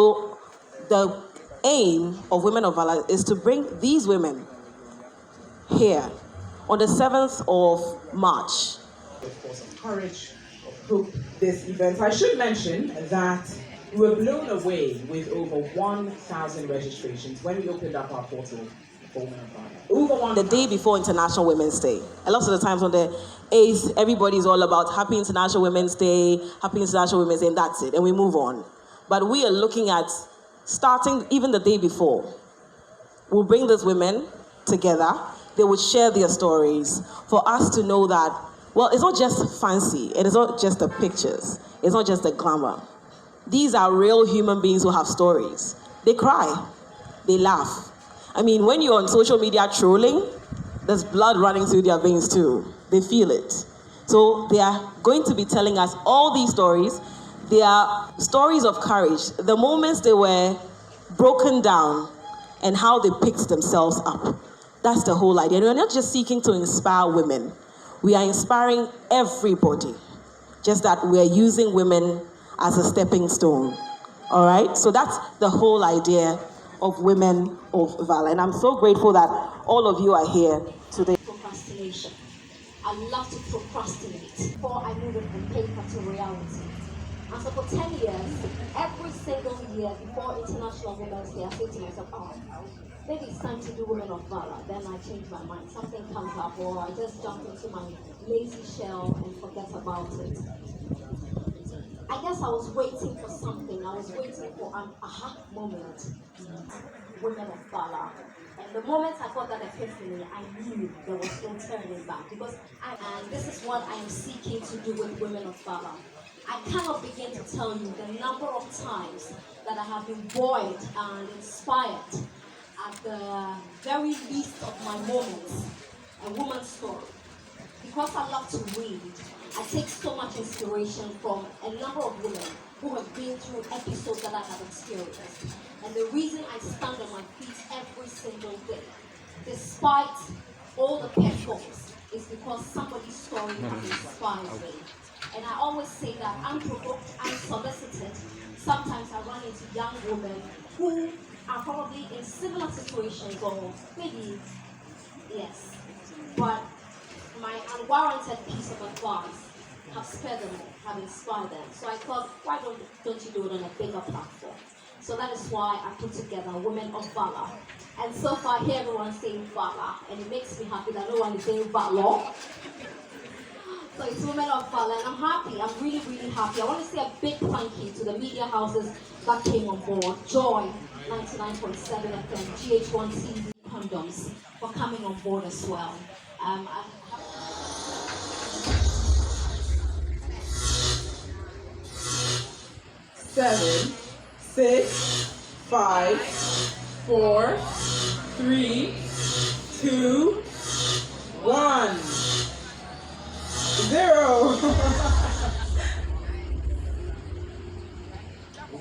So the aim of Women of Valor is to bring these women here on the 7th of March. Of course, of courage, of hope, this event. I should mention that we were blown away with over 1,000 registrations when we opened up our portal for Women of Valor. Over 1,000. The day before International Women's Day. A lot of the times on the 8th, everybody's all about Happy International Women's Day, Happy International Women's Day, and that's it, and we move on. But we are looking at starting even the day before. We'll bring these women together. They would share their stories for us to know that, well, it's not just fancy. It is not just the pictures. It's not just the glamour. These are real human beings who have stories. They cry. They laugh. I mean, when you're on social media trolling, there's blood running through their veins too. They feel it. So they are going to be telling us all these stories. They are stories of courage. The moments they were broken down and how they picked themselves up. That's the whole idea. We're not just seeking to inspire women. We are inspiring everybody. Just that we're using women as a stepping stone. All right? So that's the whole idea of Women of Valor. And I'm so grateful that all of you are here today. Procrastination. I love to procrastinate before I move it from paper to reality. And so for 10 years, every single year before International Women's Day, I say to myself, oh, maybe it's time to do Women of Valor. Then I change my mind. Something comes up, or I just jump into my lazy shell and forget about it. I guess I was waiting for something. I was waiting for an aha moment. Women of Valor. And the moment I got that epiphany, I knew there was no turning back. Because and this is what I am seeking to do with Women of Valor. I cannot begin to tell you the number of times that I have been buoyed and inspired at the very least of my moments, a woman's story. Because I love to read, I take so much inspiration from a number of women who have been through episodes that I have experienced. And the reason I stand on my feet every single day, despite all the pitfalls, is because somebody's story has inspired me. And I always say that unprovoked, unsolicited, sometimes I run into young women who are probably in similar situations, or maybe, yes, but my unwarranted piece of advice have spared them, have inspired them. So I thought, why don't you do it on a bigger platform? So that is why I put together Women of Valor. And so far, I hear everyone saying Valor, and it makes me happy that no one is saying Valor. So it's Women of Valor, and I'm happy. I'm really, really happy. I want to say a big thank you to the media houses that came on board. Joy, 99.7 FM, GH1 TV, Condoms, for coming on board as well. 7, 6, 5, 4, 3, 2, 1, 0.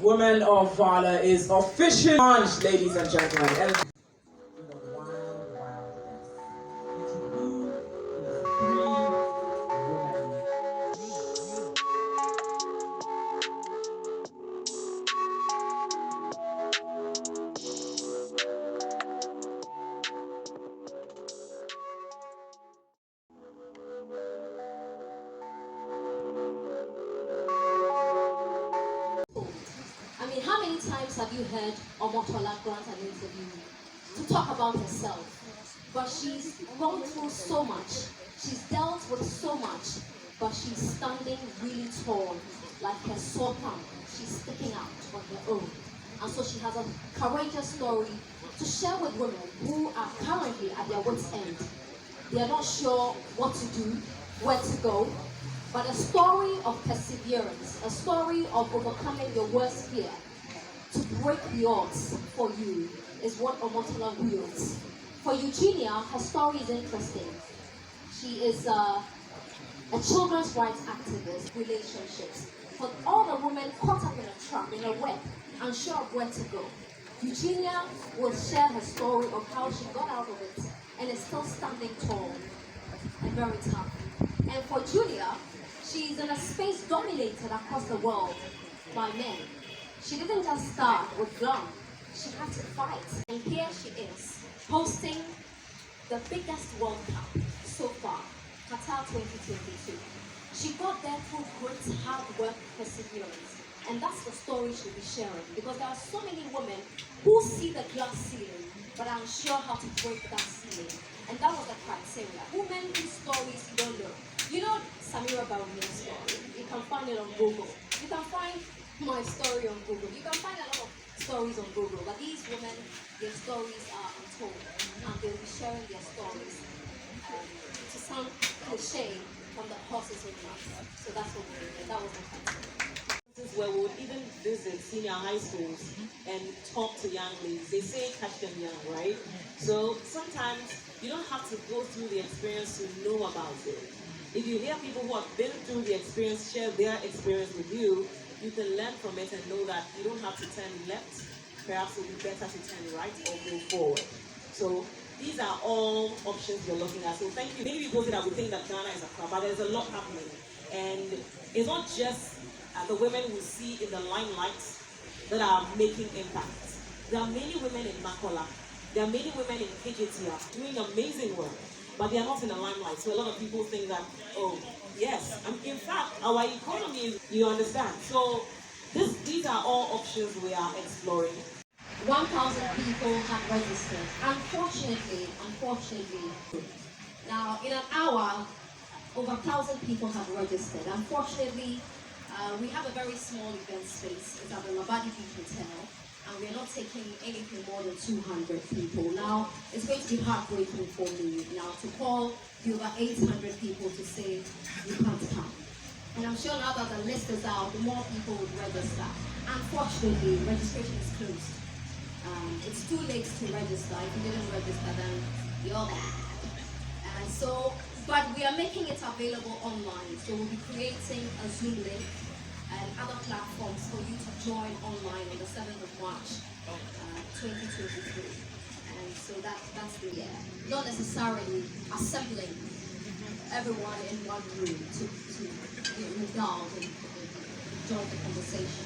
Women of Valor is officially launched, ladies and gentlemen. And I mean, how many times have you heard Omotola grant an interview to talk about herself? But she's gone through so much. She's dealt with so much. But she's standing really tall, like her sore thumb. She's sticking out on her own. And so she has a courageous story to share with women who are currently at their wits' end. They are not sure what to do, where to go. But a story of perseverance, a story of overcoming your worst fear to break the odds for you is what Omotola wields. For Eugenia, her story is interesting. She is a children's rights activist, relationships. For all the women caught up in a trap, in a web, unsure of where to go, Eugenia will share her story of how she got out of it and is still standing tall and very tough. And for Julia, she's in a space dominated across the world by men. She didn't just start with glam. She had to fight. And here she is, hosting the biggest World Cup so far, Qatar 2022. She got there through great hard work, perseverance. And that's the story she'll be sharing. Because there are so many women who see the glass ceiling, but are unsure how to break that ceiling. And that was the criteria. Women whose stories you don't know. You know Samira Bawumi's story. You can find it on Google. You can find my story on Google. You can find a lot of stories on Google. But these women, their stories are untold. And they'll be sharing their stories. To sound cliche, from the horses with us. So that's what we did. That was the criteria. Where we would even visit senior high schools and talk to young ladies. They say catch them young, right? So sometimes you don't have to go through the experience to know about it. If you hear people who have been through the experience share their experience with you, you can learn from it and know that you don't have to turn left. Perhaps it would be better to turn right or go forward. So these are all options we're looking at. So thank you. Maybe people say that we think that Ghana is a club, but there's a lot happening. And it's not just the women we see in the limelight that are making impact. There are many women in Makola. There are many women in KJTR doing amazing work, but they are not in the limelight. So a lot of people think that, oh, yes. In fact, our economy, you understand. So these are all options we are exploring. 1,000 people have registered. Unfortunately, now in an hour, over 1,000 people have registered. Unfortunately, we have a very small event space. It's at the Labadi Beach Hotel, and we're not taking anything more than 200 people. Now, it's going to be heartbreaking for me now to call the over 800 people to say you can't come. And I'm sure now that the list is out, the more people would register. Unfortunately, registration is closed. It's too late to register. If you didn't register, then you're bad. And so, but we are making it available online. So we'll be creating a Zoom link and other platforms for you to join online on the 7th of March, 2023. And so that's the year. Not necessarily assembling everyone in one room to indulge and join the conversation.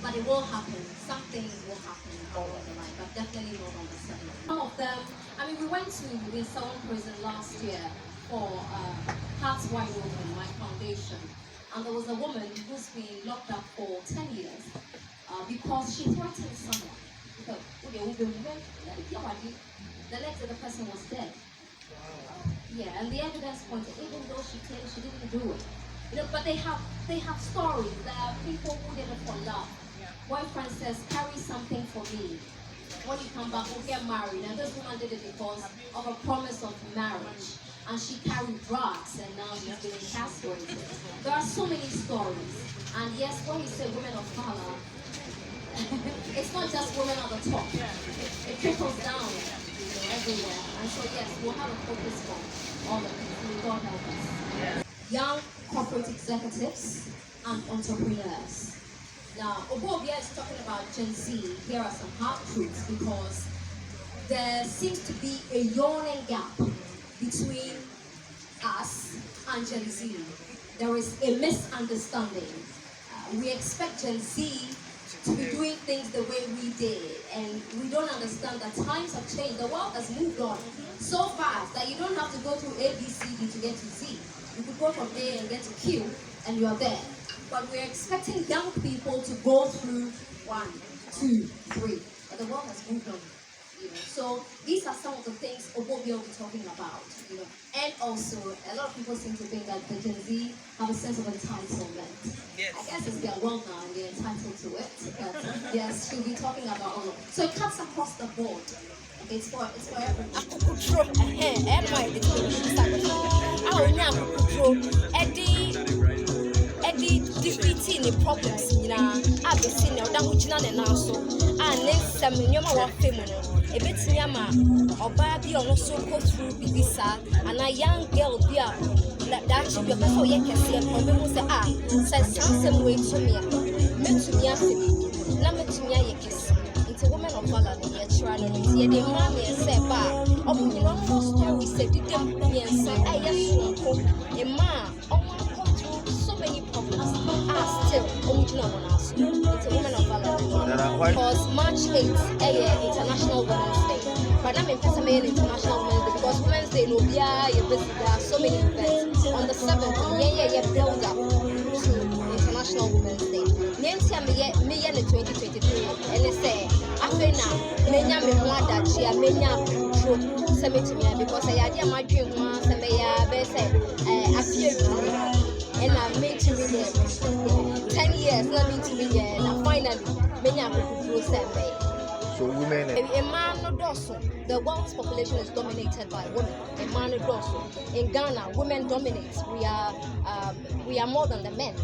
But it will happen. Some things will happen along the line, but definitely not on the 7th. Some of them, we went to Windsor Prison last year for Hearts Wide Open, my foundation. And there was a woman who's been locked up for 10 years because she threatened someone. Because the next day the person was dead. Yeah, and the evidence pointed, even though she claimed she didn't do it. But they have stories. There are people who did it for love. Boyfriend says, carry something for me. When you come back, we'll get married. And this woman did it because of a promise of marriage. And she carried drugs, and now she's been incarcerated. There are so many stories. And yes, when we say women of color, it's not just women at the top. It trickles down everywhere. And so yes, we'll have a focus on all of it. May God help us. Young corporate executives and entrepreneurs. Now, Obobia is talking about Gen Z. Here are some hard truths because there seems to be a yawning gap between us and Gen Z. There is a misunderstanding. We expect Gen Z to be doing things the way we did, and we don't understand that times have changed. The world has moved on so fast that you don't have to go through A, B, C, D to get to Z. You could go from A and get to Q, and you are there. But we're expecting young people to go through 1, 2, 3. But the world has moved on. So these are some of the things Obobia will be talking about. And also, a lot of people seem to think that the Gen Z have a sense of entitlement. Yes. I guess it's their world now and they're entitled to it. But yes, she'll be talking about all of it. So it cuts across the board. Okay, it's for everyone. Defeating the problems, I've been seeing now that which none and also, and next time in your family, a bit yama, or baby on also go through Bibisa, and a young girl be up. That should be a person you can see a problem with the says some way to me, meant to me after me, number to me, it's a woman of valor, the children, the mommy and say, bah, or we almost story said, did them, yes, I just a man, so many problems are still original on us. It's a woman of valor. why? Because March 8th, International Women's Day. But I'm interested in International Women's Day because Women's Day, no, yeah, there are so many events. On the 7th, build up to International Women's Day. Nancy, me, in 2023, and they say, I feel now, many me want that she are many true cemetery because I had my dream once and they are best I feel and I made to me 10 years, not me to me, and finally, many are true cemetery. So women. The world's population is dominated by women. In Ghana, women dominate. We are more than the men.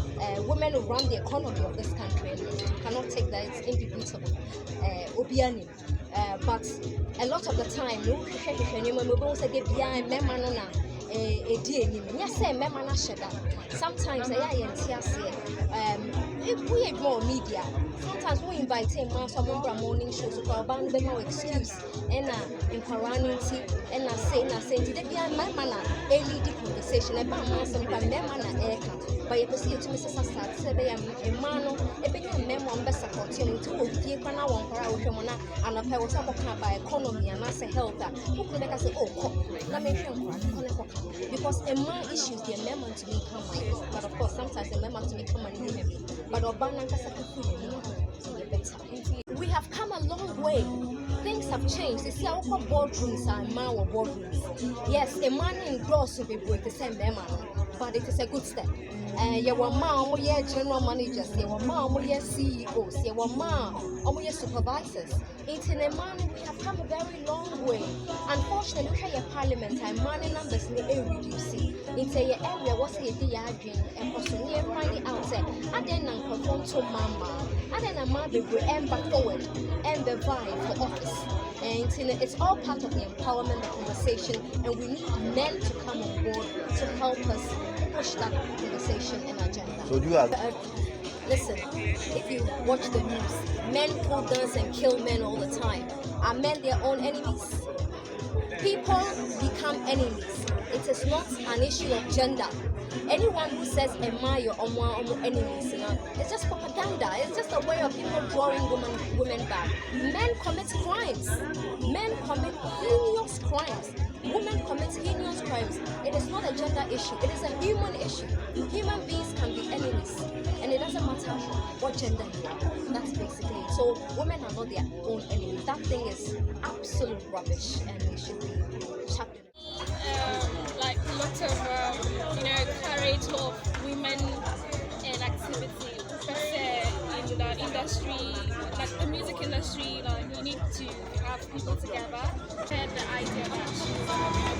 Women who run the economy of this country, and you cannot take that. It's indefeasible. But a lot of the time, sometimes if we ignore media, sometimes we invite him to some morning shows to our no excuse and inquiry and saying did they be a man a lead conversation about some but you see to Mrs. Assad say a man a big memo on best supporting to give an hour and a pair of by economy and as a health who could make us say let me because a man issues the amendment to me come but of course sometimes the amendment to me come and but we have come a long way. Things have changed. You see, our boardrooms are man or boardrooms. Yes, a man endorsed to be with the same man, but it is a good step. You were mom, you general managers, you were mom, you CEOs, you were mom, you supervisors. It's in a man we have come a very long way. Unfortunately, we have parliament and money numbers reducing. It's a area what's a dream and for some year finding out there. And then I perform to mama. And then a man will end back forward and the vibe for office. And it's all part of the empowerment, the conversation, and we need men to come on board to help us push that conversation and agenda. So do you have listen, if you watch the news, men pull guns and kill men all the time. Are men their own enemies? People become enemies. It is not an issue of gender. Anyone who says admire or enemies, it's just propaganda. It's just a way of people drawing women back. Men commit crimes. Men commit heinous crimes. Women commit heinous crimes. It is not a gender issue. It is a human issue. Human beings can be enemies, and it doesn't matter what gender you are. That's basically it. So women are not their own enemies. That thing is absolute rubbish, and it should be chucked. Like lots of courage of women and activity. In the industry, like the music industry, you need to have people together. And the idea that she's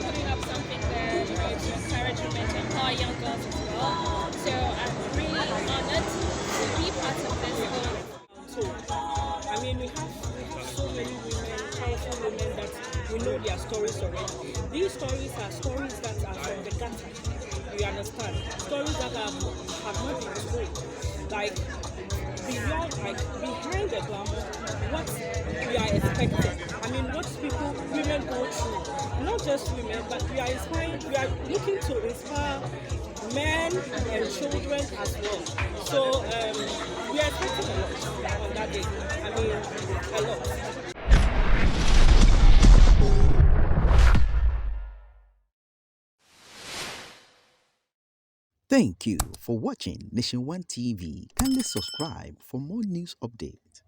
putting up something there, to encourage women to empower young girls as well. So I'm really honored to be part of this. I mean, we have so many women, powerful women that we know their stories already. These stories are stories that are from the gutter. You understand? Stories that have not been told. Like beyond, behind the glamour, what we are expecting. I mean, what women go through. Not just women, but we are looking to inspire men and children as well. So we are expecting a lot on that day. I mean, a lot. Thank you for watching Nation One TV. Kindly subscribe for more news updates.